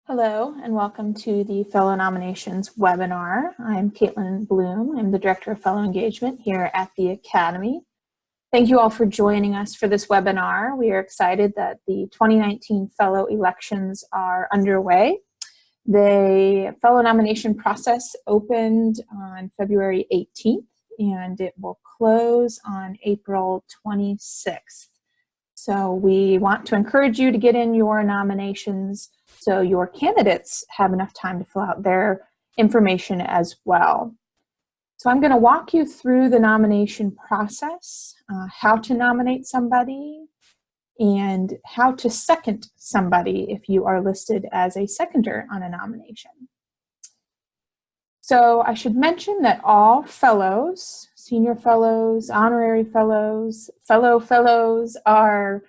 Hello and welcome to the Fellow Nominations webinar. I'm Caitlin Bloom. I'm the Director of Fellow Engagement here at the Academy. Thank you all for joining us for this webinar. We are excited that the 2019 Fellow elections are underway. The Fellow nomination process opened on February 18th and it will close on April 26th. So we want to encourage you to get in your nominations so your candidates have enough time to fill out their information as well. So I'm going to walk you through the nomination process, how to nominate somebody, and how to second somebody if you are listed as a seconder on a nomination. So I should mention that all fellows, senior fellows, honorary fellows, fellows are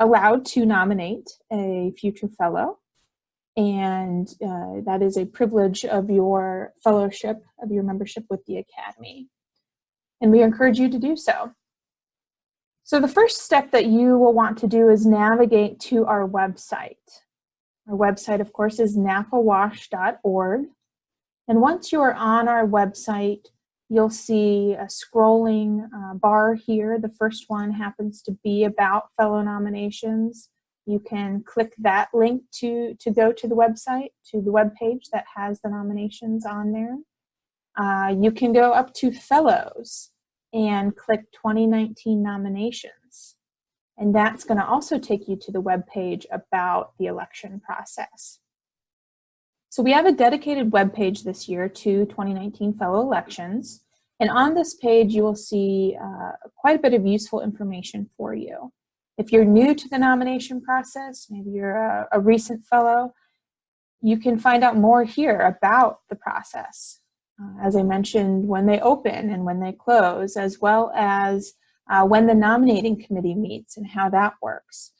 allowed to nominate a future fellow, and that is a privilege of your fellowship, of your membership with the Academy, and we encourage you to do so. So the first step that you will want to do is navigate to our website. Our website, of course, is napawash.org, and once you are on our website, you'll see a scrolling bar here. The first one happens to be about fellow nominations. You can click that link to go to the website, to the web page that has the nominations on there. You can go up to fellows and click 2019 nominations. And that's going to also take you to the web page about the election process. So we have a dedicated web page this year to 2019 fellow elections. And on this page, you will see quite a bit of useful information for you. If you're new to the nomination process, maybe you're a recent fellow, you can find out more here about the process. As I mentioned, when they open and when they close, as well as when the nominating committee meets and how that works.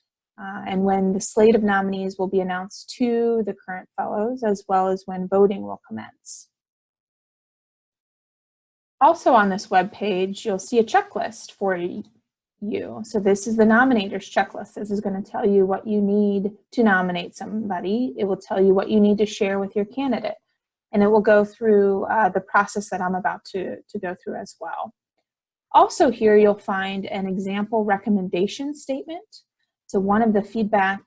And when the slate of nominees will be announced to the current fellows, as well as when voting will commence. Also on this web page, you'll see a checklist for you. So this is the nominator's checklist. This is going to tell you what you need to nominate somebody. It will tell you what you need to share with your candidate. And it will go through the process that I'm about to go through as well. Also here, you'll find an example recommendation statement. So one of the feedback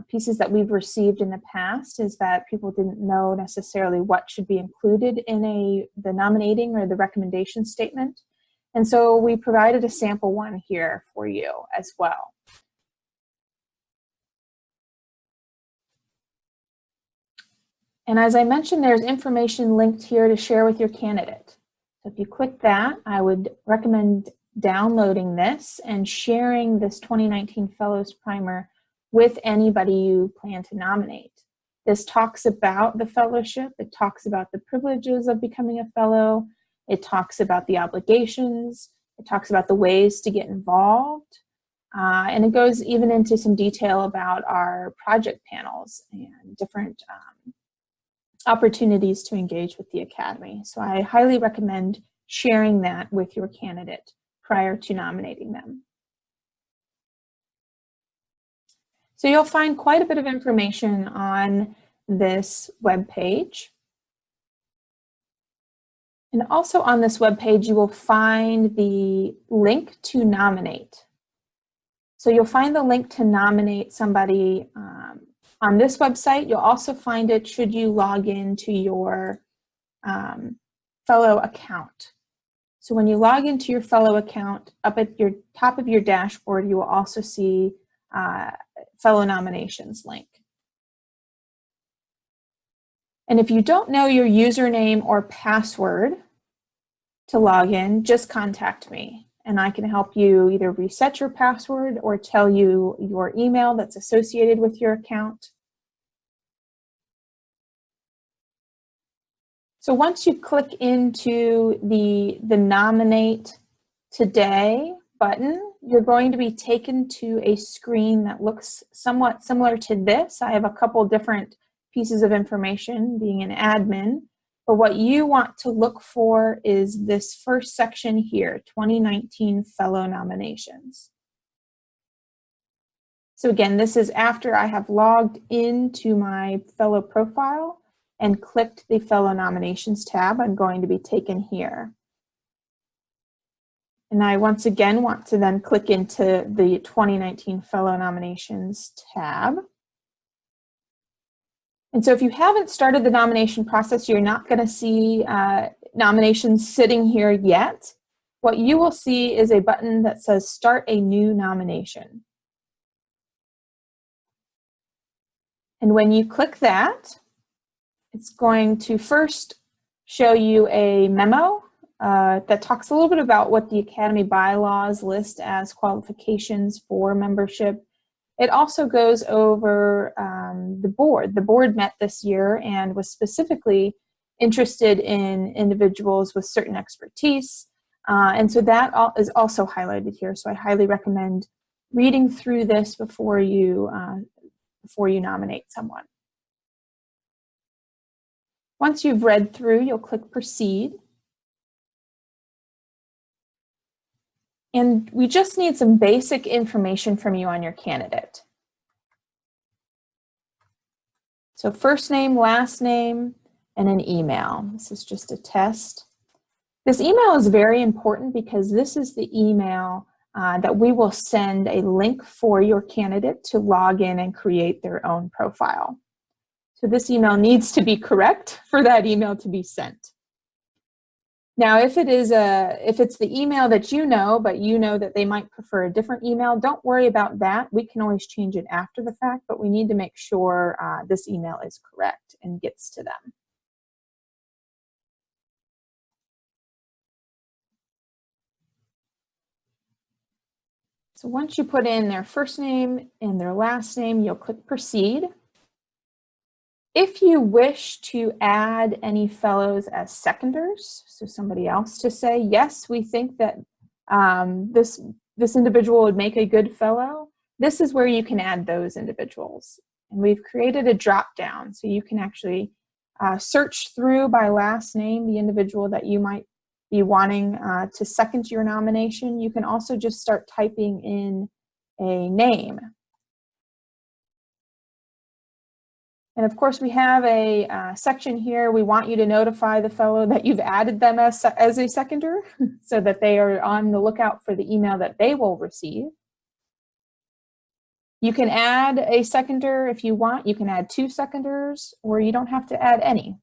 pieces that we've received in the past is that people didn't know necessarily what should be included in the nominating or the recommendation statement. And so we provided a sample one here for you as well. And as I mentioned, there's information linked here to share with your candidate. So if you click that, I would recommend downloading this and sharing this 2019 Fellows Primer with anybody you plan to nominate. This talks about the fellowship, it talks about the privileges of becoming a fellow, it talks about the obligations, it talks about the ways to get involved, and it goes even into some detail about our project panels and different opportunities to engage with the Academy. So I highly recommend sharing that with your candidate prior to nominating them. So you'll find quite a bit of information on this web page. And also on this web page, you will find the link to nominate. So you'll find the link to nominate somebody on this website. You'll also find it should you log into your fellow account. So when you log into your fellow account, up at your top of your dashboard, you will also see fellow nominations link. And if you don't know your username or password to log in, just contact me and I can help you either reset your password or tell you your email that's associated with your account. So once you click into the Nominate Today button, you're going to be taken to a screen that looks somewhat similar to this. I have a couple different pieces of information being an admin, but what you want to look for is this first section here, 2019 Fellow Nominations. So again, this is after I have logged into my fellow profile and clicked the Fellow Nominations tab. I'm going to be taken here. And I once again want to then click into the 2019 Fellow Nominations tab. And so if you haven't started the nomination process, you're not going to see nominations sitting here yet. What you will see is a button that says Start a New Nomination. And when you click that, it's going to first show you a memo that talks a little bit about what the Academy bylaws list as qualifications for membership. It also goes over the board. The board met this year and was specifically interested in individuals with certain expertise. And so that is also highlighted here. So I highly recommend reading through this before you nominate someone. Once you've read through, you'll click Proceed. And we just need some basic information from you on your candidate. So first name, last name, and an email. This is just a test. This email is very important because this is the email that we will send a link for your candidate to log in and create their own profile. So this email needs to be correct for that email to be sent. Now, if it's the email that you know, but you know that they might prefer a different email, don't worry about that. We can always change it after the fact, but we need to make sure this email is correct and gets to them. So once you put in their first name and their last name, you'll click Proceed. If you wish to add any fellows as seconders, so somebody else to say, yes, we think that this individual would make a good fellow, this is where you can add those individuals. And we've created a drop down, so you can actually search through by last name the individual that you might be wanting to second your nomination. You can also just start typing in a name. And of course, we have a section here. We want you to notify the fellow that you've added them as a seconder so that they are on the lookout for the email that they will receive. You can add a seconder if you want. You can add 2 seconders, or you don't have to add any.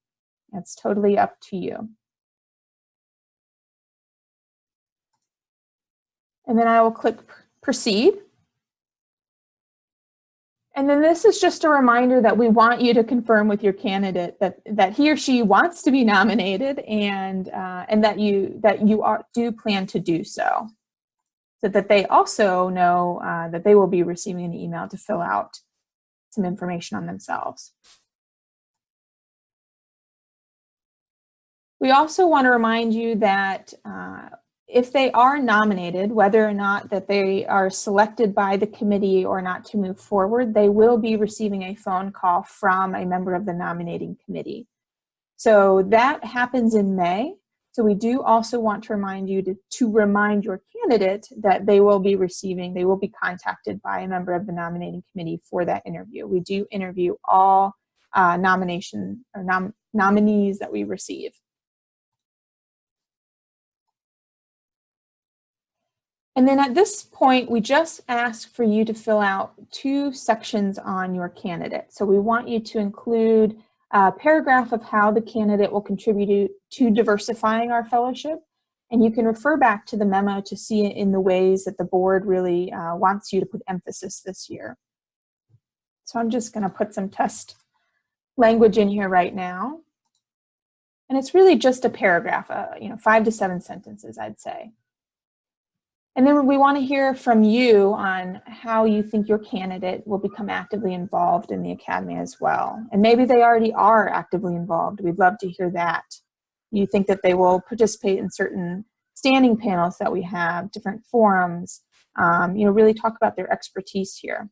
That's totally up to you. And then I will click Proceed. And then this is just a reminder that we want you to confirm with your candidate that he or she wants to be nominated and that you do plan to do so that they also know that they will be receiving an email to fill out some information on themselves. We also want to remind you that if they are nominated, whether or not that they are selected by the committee or not to move forward, they will be receiving a phone call from a member of the nominating committee. So that happens in May. So we do also want to remind you to remind your candidate that they will be contacted by a member of the nominating committee for that interview. We do interview all nominees that we receive. And then at this point, we just ask for you to fill out 2 sections on your candidate. So we want you to include a paragraph of how the candidate will contribute to diversifying our fellowship. And you can refer back to the memo to see it in the ways that the board really wants you to put emphasis this year. So I'm just going to put some test language in here right now. And it's really just a paragraph, 5 to 7 sentences, I'd say. And then we want to hear from you on how you think your candidate will become actively involved in the Academy as well. And maybe they already are actively involved. We'd love to hear that. You think that they will participate in certain standing panels that we have, different forums, really talk about their expertise here.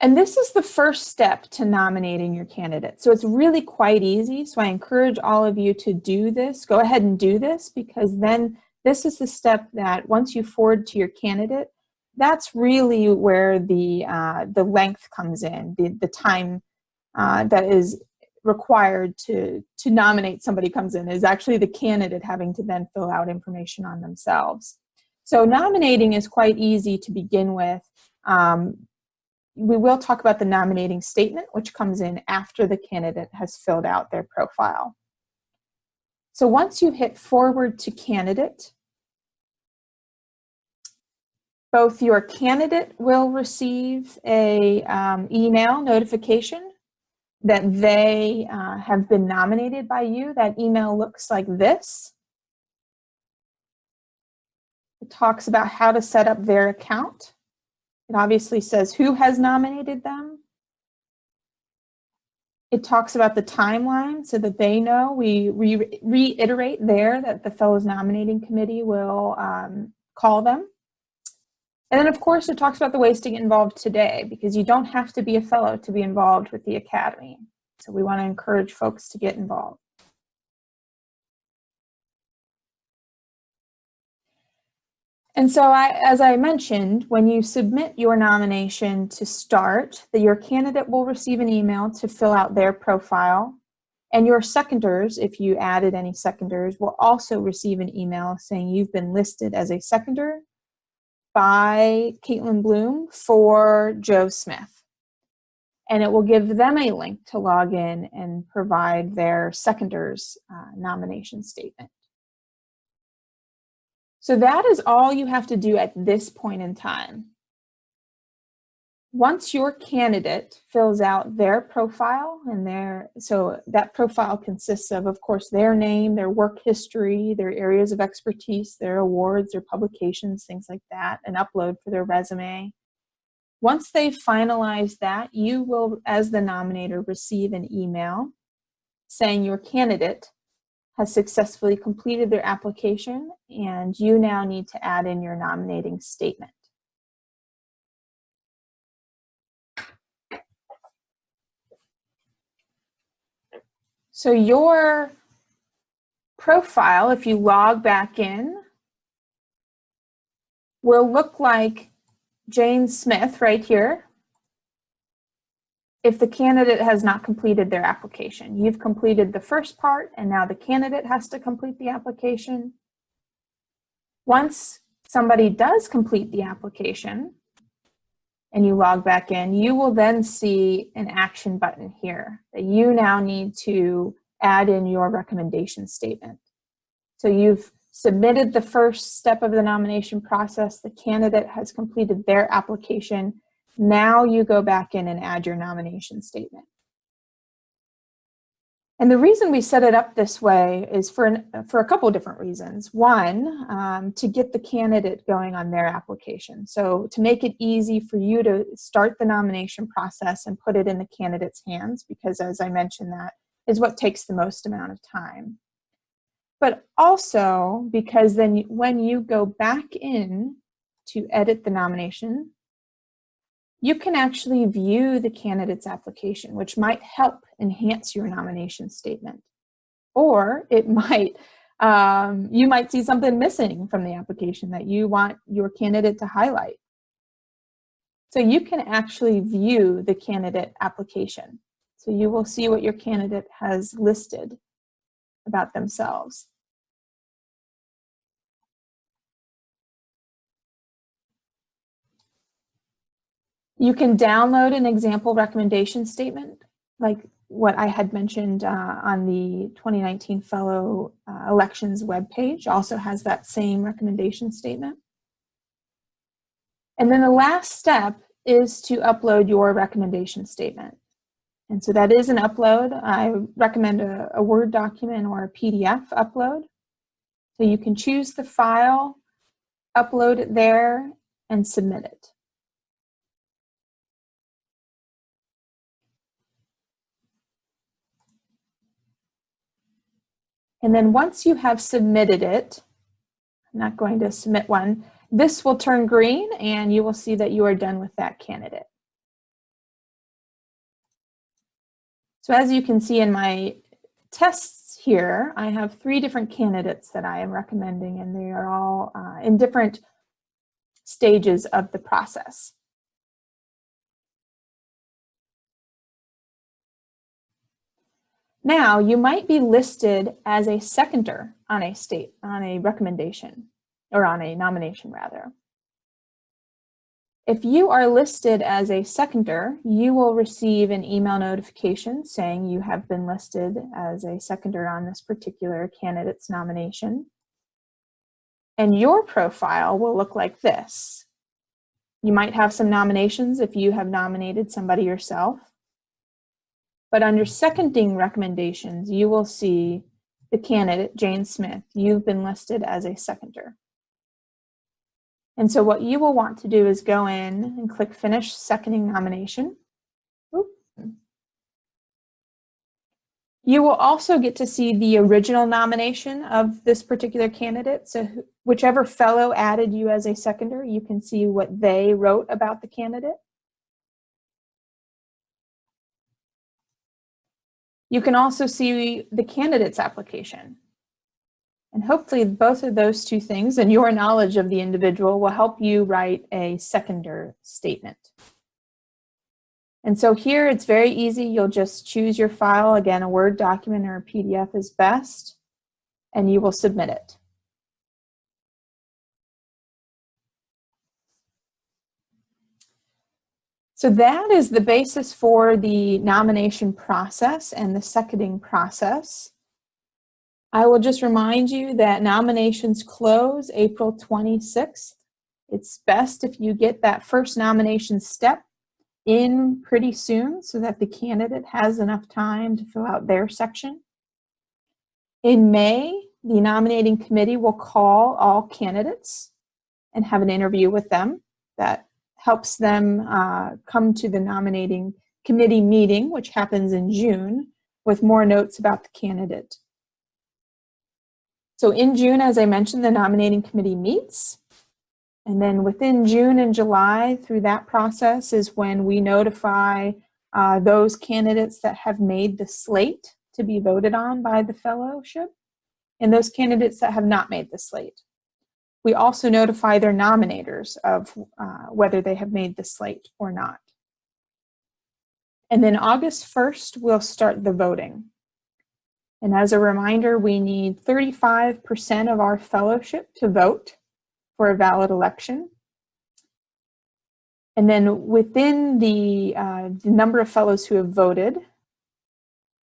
And this is the first step to nominating your candidate. So it's really quite easy. So I encourage all of you to do this. Go ahead and do this, because then This is the step that once you forward to your candidate, that's really where the length comes in, the time that is required to nominate somebody comes in, is actually the candidate having to then fill out information on themselves. So nominating is quite easy to begin with. We will talk about the nominating statement, which comes in after the candidate has filled out their profile. So once you hit forward to candidate, both your candidate will receive a email notification that they have been nominated by you. That email looks like this. It talks about how to set up their account. It obviously says who has nominated them. It talks about the timeline so that they know. We reiterate there that the Fellows Nominating Committee will call them. And then, of course, it talks about the ways to get involved today, because you don't have to be a fellow to be involved with the Academy. So we want to encourage folks to get involved. And so, as I mentioned, when you submit your nomination to start, your candidate will receive an email to fill out their profile. And your seconders, if you added any seconders, will also receive an email saying you've been listed as a seconder by Caitlin Bloom for Joe Smith. And it will give them a link to log in and provide their seconders nomination statement. So that is all you have to do at this point in time. Once your candidate fills out their profile, so that profile consists of course, their name, their work history, their areas of expertise, their awards, their publications, things like that, an upload for their resume. Once they've finalized that, you will, as the nominator, receive an email saying your candidate has successfully completed their application, and you now need to add in your nominating statement. So your profile, if you log back in, will look like Jane Smith right here if the candidate has not completed their application. You've completed the first part, and now the candidate has to complete the application. Once somebody does complete the application and you log back in, you will then see an action button here that you now need to add in your recommendation statement. So you've submitted the first step of the nomination process. The candidate has completed their application. Now you go back in and add your nomination statement. And the reason we set it up this way is for a couple of different reasons. One, to get the candidate going on their application. So to make it easy for you to start the nomination process and put it in the candidate's hands, because as I mentioned, that is what takes the most amount of time. But also because then when you go back in to edit the nomination, you can actually view the candidate's application, which might help enhance your nomination statement. Or it might, you might see something missing from the application that you want your candidate to highlight. So you can actually view the candidate application. So you will see what your candidate has listed about themselves. You can download an example recommendation statement, like what I had mentioned on the 2019 Fellow Elections webpage, also has that same recommendation statement. And then the last step is to upload your recommendation statement. And so that is an upload. I recommend a Word document or a PDF upload. So you can choose the file, upload it there, and submit it. And then once you have submitted it, I'm not going to submit one, this will turn green and you will see that you are done with that candidate. So as you can see in my tests here, I have 3 different candidates that I am recommending, and they are all in different stages of the process. Now, you might be listed as a seconder on a recommendation, or on a nomination rather. If you are listed as a seconder, you will receive an email notification saying you have been listed as a seconder on this particular candidate's nomination. And your profile will look like this. You might have some nominations if you have nominated somebody yourself. But under seconding recommendations, you will see the candidate, Jane Smith. You've been listed as a seconder. And so what you will want to do is go in and click Finish Seconding Nomination. You will also get to see the original nomination of this particular candidate. So whichever fellow added you as a seconder, you can see what they wrote about the candidate. You can also see the candidate's application. And hopefully both of those 2 things and your knowledge of the individual will help you write a seconder statement. And so here it's very easy. You'll just choose your file. Again, a Word document or a PDF is best, and you will submit it. So that is the basis for the nomination process and the seconding process. I will just remind you that nominations close April 26th. It's best if you get that first nomination step in pretty soon so that the candidate has enough time to fill out their section. In May, the nominating committee will call all candidates and have an interview with them. That helps them come to the nominating committee meeting, which happens in June, with more notes about the candidate. So in June, as I mentioned, the nominating committee meets. And then within June and July, through that process, is when we notify those candidates that have made the slate to be voted on by the fellowship, and those candidates that have not made the slate. We also notify their nominators of whether they have made the slate or not. And then August 1st, we'll start the voting. And as a reminder, we need 35% of our fellowship to vote for a valid election. And then within the number of fellows who have voted,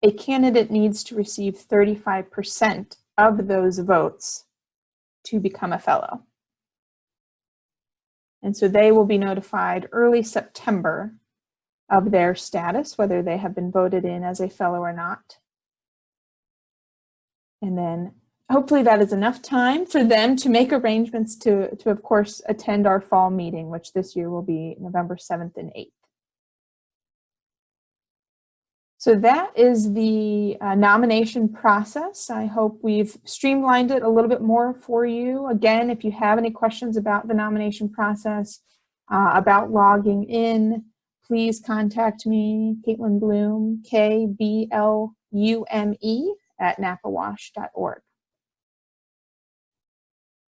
a candidate needs to receive 35% of those votes to become a fellow. And so they will be notified early September of their status, whether they have been voted in as a fellow or not. And then hopefully that is enough time for them to make arrangements to of course, attend our fall meeting, which this year will be November 7th and 8th. So that is the nomination process. I hope we've streamlined it a little bit more for you. Again, if you have any questions about the nomination process, about logging in, please contact me, Caitlin Bloom, KBLUME, @napawash.org.